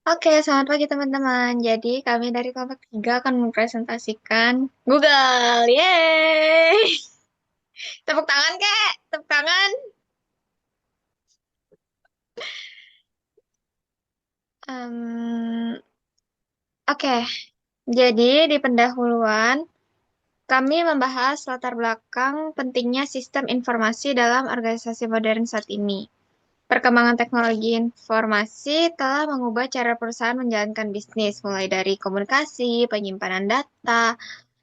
Oke, selamat pagi teman-teman. Jadi kami dari kelompok 3 akan mempresentasikan Google. Yeay! Tepuk tangan, Kak. Tepuk tangan. Em, oke, jadi di pendahuluan kami membahas latar belakang pentingnya sistem informasi dalam organisasi modern saat ini. Perkembangan teknologi informasi telah mengubah cara perusahaan menjalankan bisnis, mulai dari komunikasi, penyimpanan data,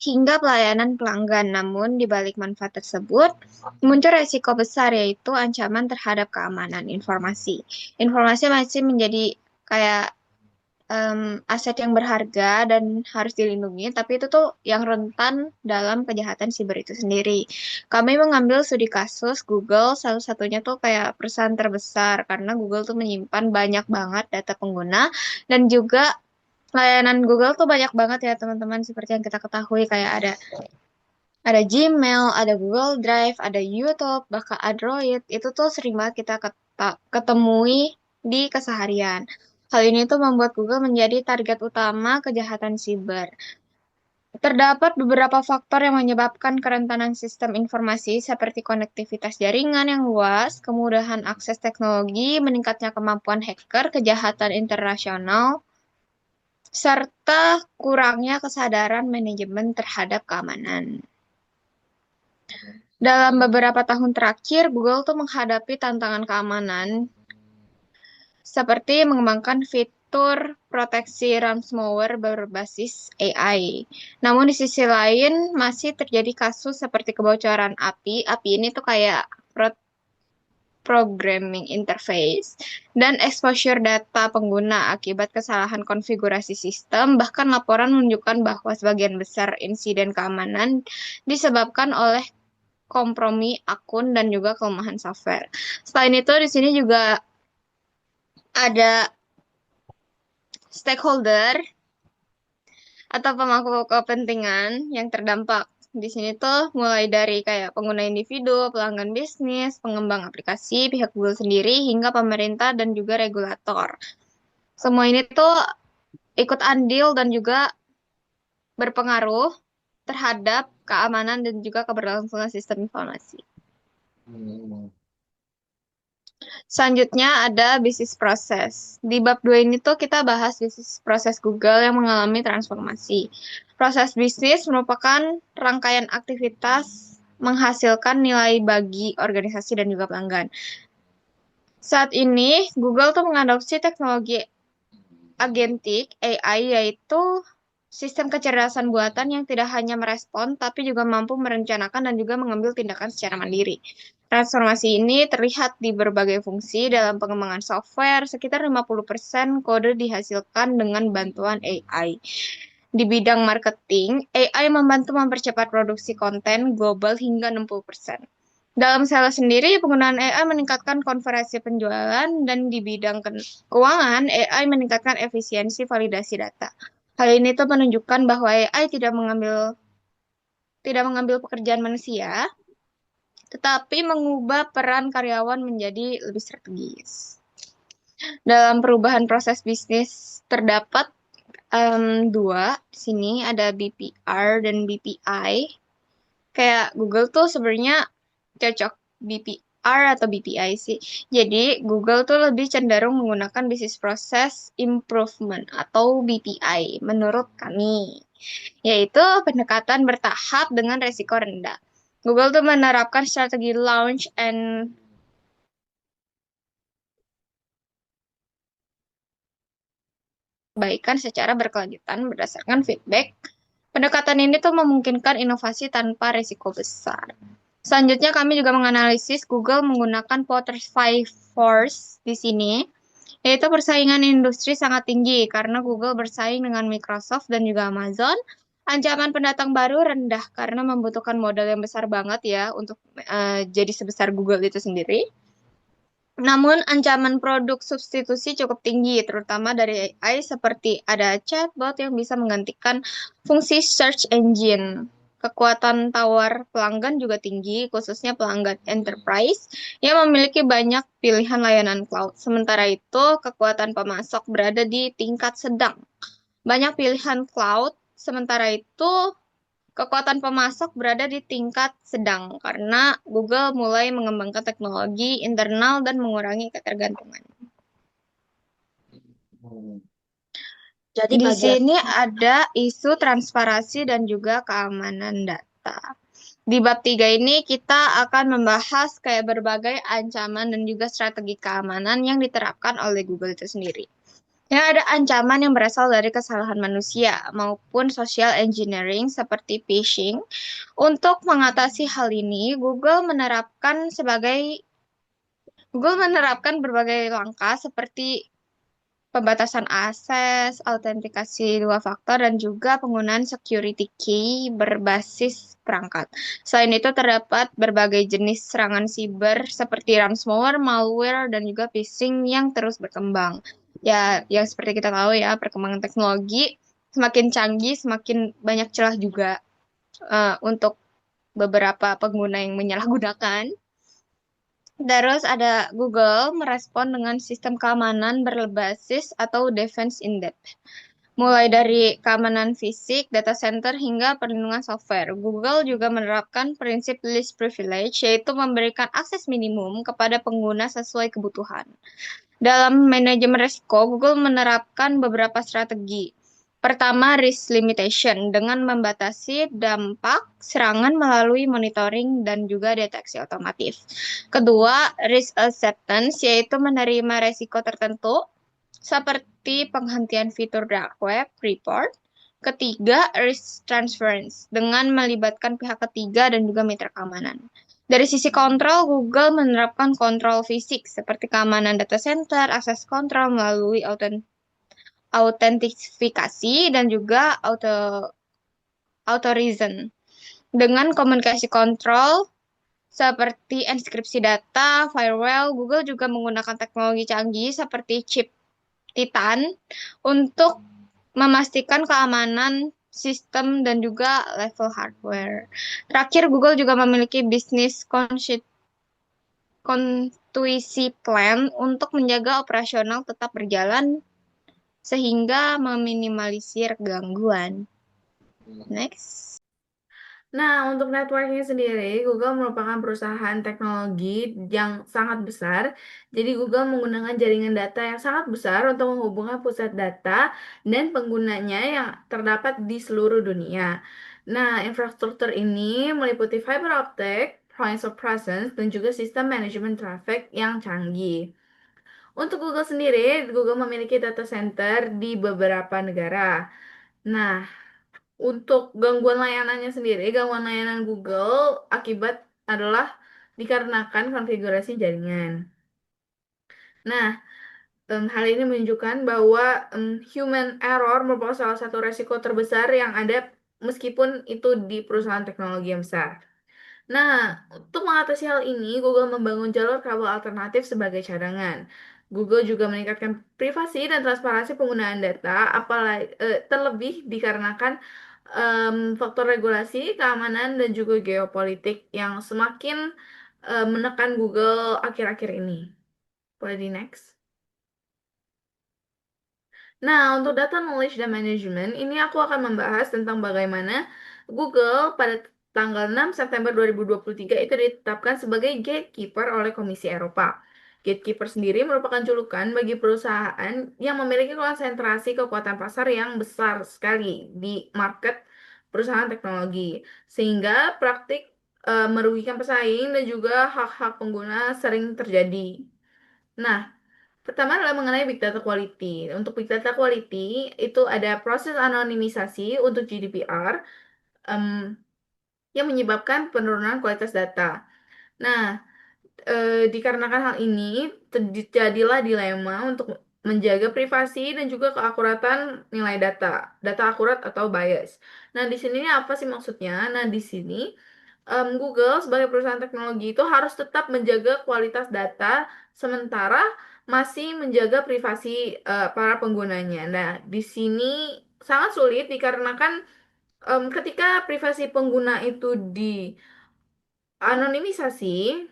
hingga pelayanan pelanggan. Namun, di balik manfaat tersebut, muncul resiko besar, yaitu ancaman terhadap keamanan informasi. Informasi masih menjadi kayak aset yang berharga dan harus dilindungi, tapi itu tuh yang rentan dalam kejahatan siber itu sendiri. Kami mengambil studi kasus Google, salah satunya tuh kayak perusahaan terbesar, karena Google tuh menyimpan banyak banget data pengguna, dan juga layanan Google tuh banyak banget ya teman-teman, seperti yang kita ketahui kayak ada Gmail, ada Google Drive, ada YouTube, bahkan Android. Itu tuh sering banget kita ketemui di keseharian. Hal ini tuh membuat Google menjadi target utama kejahatan siber. Terdapat beberapa faktor yang menyebabkan kerentanan sistem informasi seperti konektivitas jaringan yang luas, kemudahan akses teknologi, meningkatnya kemampuan hacker, kejahatan internasional, serta kurangnya kesadaran manajemen terhadap keamanan. Dalam beberapa tahun terakhir, Google tuh menghadapi tantangan keamanan seperti mengembangkan fitur proteksi ransomware berbasis AI. Namun di sisi lain masih terjadi kasus seperti kebocoran API. API ini tuh kayak programming interface dan exposure data pengguna akibat kesalahan konfigurasi sistem. Bahkan laporan menunjukkan bahwa sebagian besar insiden keamanan disebabkan oleh kompromi akun dan juga kelemahan software. Selain itu, di sini juga ada stakeholder atau pemangku kepentingan yang terdampak. Di sini tuh mulai dari kayak pengguna individu, pelanggan bisnis, pengembang aplikasi, pihak Google sendiri, hingga pemerintah dan juga regulator. Semua ini tuh ikut andil dan juga berpengaruh terhadap keamanan dan juga keberlangsungan sistem informasi. Selanjutnya ada bisnis proses. Di bab 2 ini tuh kita bahas bisnis proses Google yang mengalami transformasi. Proses bisnis merupakan rangkaian aktivitas menghasilkan nilai bagi organisasi dan juga pelanggan. Saat ini, Google tuh mengadopsi teknologi agentik AI, yaitu sistem kecerdasan buatan yang tidak hanya merespon, tapi juga mampu merencanakan dan juga mengambil tindakan secara mandiri. Transformasi ini terlihat di berbagai fungsi dalam pengembangan software, sekitar 50% kode dihasilkan dengan bantuan AI. Di bidang marketing, AI membantu mempercepat produksi konten global hingga 60%. Dalam sales sendiri, penggunaan AI meningkatkan konversi penjualan, dan di bidang keuangan, AI meningkatkan efisiensi validasi data. Hal ini tuh menunjukkan bahwa AI tidak mengambil pekerjaan manusia, tetapi mengubah peran karyawan menjadi lebih strategis. Dalam perubahan proses bisnis terdapat dua. Di sini ada BPR dan BPI. Kayak Google tuh sebenarnya cocok BPR atau BPI sih. Jadi Google tuh lebih cenderung menggunakan business process improvement atau BPI menurut kami, yaitu pendekatan bertahap dengan resiko rendah. Google tuh menerapkan strategi launch and perbaikan secara berkelanjutan berdasarkan feedback. Pendekatan ini tuh memungkinkan inovasi tanpa risiko besar. Selanjutnya kami juga menganalisis Google menggunakan Five Force di sini, yaitu persaingan industri sangat tinggi karena Google bersaing dengan Microsoft dan juga Amazon. Ancaman pendatang baru rendah karena membutuhkan modal yang besar banget ya untuk jadi sebesar Google itu sendiri. Namun, ancaman produk substitusi cukup tinggi, terutama dari AI seperti ada chatbot yang bisa menggantikan fungsi search engine. Kekuatan tawar pelanggan juga tinggi, khususnya pelanggan enterprise yang memiliki banyak pilihan layanan cloud. Sementara itu, kekuatan pemasok berada di tingkat sedang. Banyak pilihan cloud, sementara itu kekuatan pemasok berada di tingkat sedang karena Google mulai mengembangkan teknologi internal dan mengurangi ketergantungan. Hmm. Jadi Di bagian sini ada isu transparansi dan juga keamanan data. Di bab 3 ini kita akan membahas kayak berbagai ancaman dan juga strategi keamanan yang diterapkan oleh Google itu sendiri. Ya, ada ancaman yang berasal dari kesalahan manusia maupun social engineering seperti phishing. Untuk mengatasi hal ini, Google menerapkan berbagai langkah seperti pembatasan akses, autentikasi dua faktor, dan juga penggunaan security key berbasis perangkat. Selain itu, terdapat berbagai jenis serangan siber seperti ransomware, malware, dan juga phishing yang terus berkembang. Ya, yang seperti kita tahu ya, perkembangan teknologi semakin canggih, semakin banyak celah juga untuk beberapa pengguna yang menyalahgunakan. Terus ada Google merespon dengan sistem keamanan berbasis atau defense in depth. Mulai dari keamanan fisik, data center, hingga perlindungan software. Google juga menerapkan prinsip least privilege, yaitu memberikan akses minimum kepada pengguna sesuai kebutuhan. Dalam manajemen risiko, Google menerapkan beberapa strategi. Pertama, risk limitation dengan membatasi dampak serangan melalui monitoring dan juga deteksi otomatis. Kedua, risk acceptance yaitu menerima resiko tertentu seperti penghentian fitur dark web report. Ketiga, risk transference dengan melibatkan pihak ketiga dan juga mitra keamanan. Dari sisi kontrol, Google menerapkan kontrol fisik seperti keamanan data center, akses kontrol melalui autentifikasi dan juga authorization. Dengan komunikasi kontrol seperti enkripsi data, firewall, Google juga menggunakan teknologi canggih seperti chip Titan untuk memastikan keamanan sistem dan juga level hardware. Terakhir, Google juga memiliki bisnis continuity plan untuk menjaga operasional tetap berjalan sehingga meminimalisir gangguan. Next. Nah, untuk networking sendiri, Google merupakan perusahaan teknologi yang sangat besar. Jadi, Google menggunakan jaringan data yang sangat besar untuk menghubungkan pusat data dan penggunanya yang terdapat di seluruh dunia. Nah, infrastruktur ini meliputi fiber optic, points of presence, dan juga sistem manajemen traffic yang canggih. Untuk Google sendiri, Google memiliki data center di beberapa negara. Nah, untuk gangguan layanannya sendiri, gangguan layanan Google akibat adalah dikarenakan konfigurasi jaringan. Nah, hal ini menunjukkan bahwa human error merupakan salah satu resiko terbesar yang ada meskipun itu di perusahaan teknologi yang besar. Nah, untuk mengatasi hal ini, Google membangun jalur kabel alternatif sebagai cadangan. Google juga meningkatkan privasi dan transparansi penggunaan data, apalagi terlebih dikarenakan faktor regulasi, keamanan, dan juga geopolitik yang semakin menekan Google akhir-akhir ini. Boleh di next. Nah, untuk data knowledge dan management, ini aku akan membahas tentang bagaimana Google pada tanggal 6 September 2023 itu ditetapkan sebagai gatekeeper oleh Komisi Eropa. Gatekeeper sendiri merupakan julukan bagi perusahaan yang memiliki konsentrasi kekuatan pasar yang besar sekali di market perusahaan teknologi, sehingga praktik merugikan pesaing dan juga hak-hak pengguna sering terjadi. Nah, pertama adalah mengenai Big Data Quality. Untuk Big Data Quality, itu ada proses anonimisasi untuk GDPR yang menyebabkan penurunan kualitas data. Nah, dikarenakan hal ini, terjadilah dilema untuk menjaga privasi dan juga keakuratan nilai data, data akurat atau bias. Nah, di sini apa sih maksudnya? Nah, di sini Google sebagai perusahaan teknologi itu harus tetap menjaga kualitas data sementara masih menjaga privasi para penggunanya. Nah, di sini sangat sulit dikarenakan Ketika privasi pengguna itu dianonimisasi,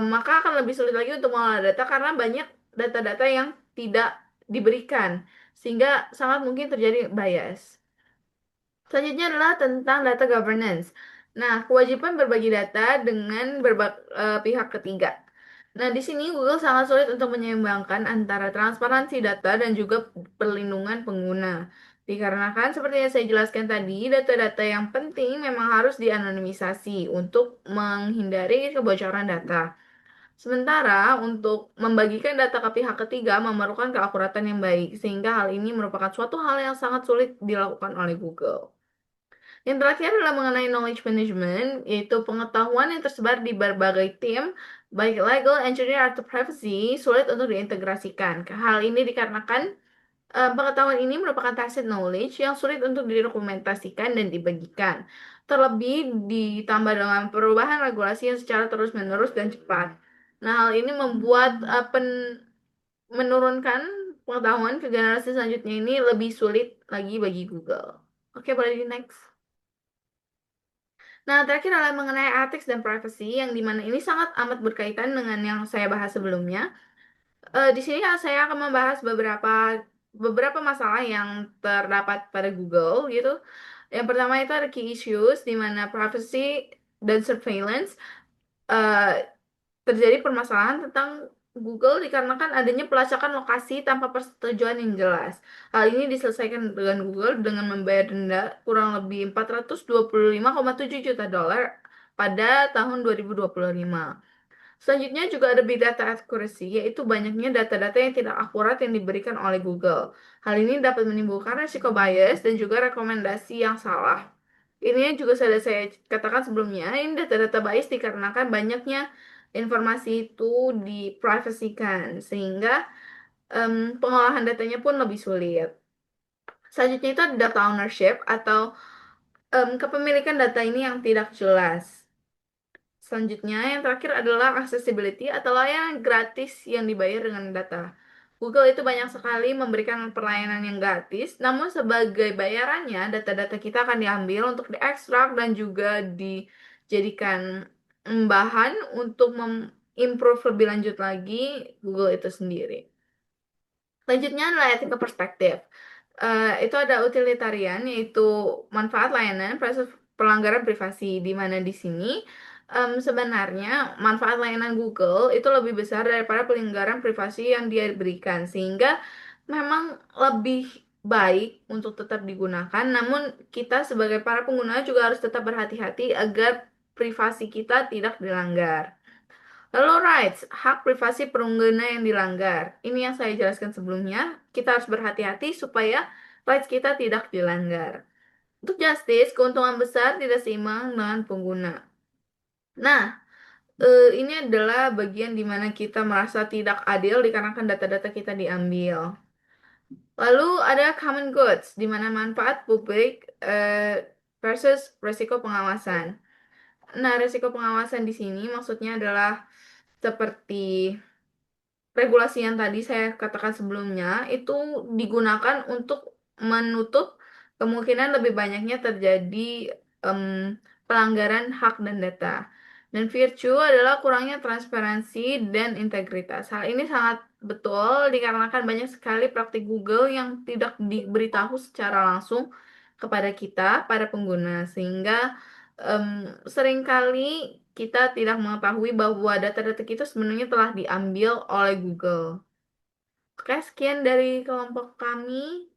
maka akan lebih sulit lagi untuk mengolah data karena banyak data-data yang tidak diberikan, sehingga sangat mungkin terjadi bias. Selanjutnya adalah tentang data governance. Nah, kewajiban berbagi data dengan pihak ketiga. Nah, di sini Google sangat sulit untuk menyeimbangkan antara transparansi data dan juga perlindungan pengguna. Dikarenakan seperti yang saya jelaskan tadi, data-data yang penting memang harus dianonimisasi untuk menghindari kebocoran data. Sementara untuk membagikan data ke pihak ketiga memerlukan keakuratan yang baik, sehingga hal ini merupakan suatu hal yang sangat sulit dilakukan oleh Google. Yang terakhir adalah mengenai knowledge management, yaitu pengetahuan yang tersebar di berbagai tim, baik legal, engineer, atau privacy, sulit untuk diintegrasikan. Hal ini dikarenakan pengetahuan ini merupakan tacit knowledge yang sulit untuk didokumentasikan dan dibagikan. Terlebih ditambah dengan perubahan regulasi yang secara terus-menerus dan cepat. Nah, hal ini membuat menurunkan pengetahuan ke generasi selanjutnya ini lebih sulit lagi bagi Google. Oke, boleh di next. Nah, terakhir adalah mengenai ethics dan privacy, yang dimana ini sangat amat berkaitan dengan yang saya bahas sebelumnya. Di sini saya akan membahas beberapa masalah yang terdapat pada Google gitu. Yang pertama itu ada key issues, di mana privacy dan surveillance. eh, Terjadi permasalahan tentang Google dikarenakan adanya pelacakan lokasi tanpa persetujuan yang jelas. Hal ini diselesaikan dengan Google dengan membayar denda kurang lebih 425,7 juta dolar pada tahun 2025. Selanjutnya juga ada big data accuracy, yaitu banyaknya data-data yang tidak akurat yang diberikan oleh Google. Hal ini dapat menimbulkan resiko bias dan juga rekomendasi yang salah. Ini yang juga sudah saya katakan sebelumnya, ini data-data bias dikarenakan banyaknya informasi itu diprivasikan, sehingga pengolahan datanya pun lebih sulit. Selanjutnya itu ada data ownership atau kepemilikan data ini yang tidak jelas. Selanjutnya, yang terakhir adalah accessibility atau layanan gratis yang dibayar dengan data. Google itu banyak sekali memberikan pelayanan yang gratis, namun sebagai bayarannya, data-data kita akan diambil untuk diekstrak dan juga dijadikan bahan untuk improve lebih lanjut lagi Google itu sendiri. Selanjutnya adalah etika perspektif. Itu ada utilitarian, yaitu manfaat layanan versus pelanggaran privasi, di mana di sini sebenarnya manfaat layanan Google itu lebih besar daripada pelanggaran privasi yang dia berikan, sehingga memang lebih baik untuk tetap digunakan, namun kita sebagai para pengguna juga harus tetap berhati-hati agar privasi kita tidak dilanggar. Lalu rights, hak privasi pengguna yang dilanggar. Ini yang saya jelaskan sebelumnya. Kita harus berhati-hati supaya rights kita tidak dilanggar. Untuk justice, keuntungan besar tidak seimbang dengan pengguna. Nah, ini adalah bagian di mana kita merasa tidak adil dikarenakan data-data kita diambil. Lalu ada common goods, di mana manfaat publik versus resiko pengawasan. Nah, resiko pengawasan di sini maksudnya adalah seperti regulasi yang tadi saya katakan sebelumnya itu digunakan untuk menutup kemungkinan lebih banyaknya terjadi em, pelanggaran hak dan data. Dan virtue adalah kurangnya transparansi dan integritas. Hal ini sangat betul dikarenakan banyak sekali praktik Google yang tidak diberitahu secara langsung kepada kita, para pengguna, sehingga em, seringkali kita tidak mengetahui bahwa data-data kita sebenarnya telah diambil oleh Google. Oke, sekian dari kelompok kami.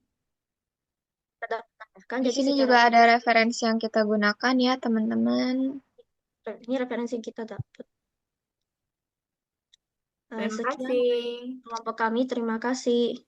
Kita tambahkan, Di jadi sini secara juga ada referensi yang kita gunakan ya, teman-teman. ini referensi yang kita dapat. Terima Sekian kasih. kelompok kami, terima kasih.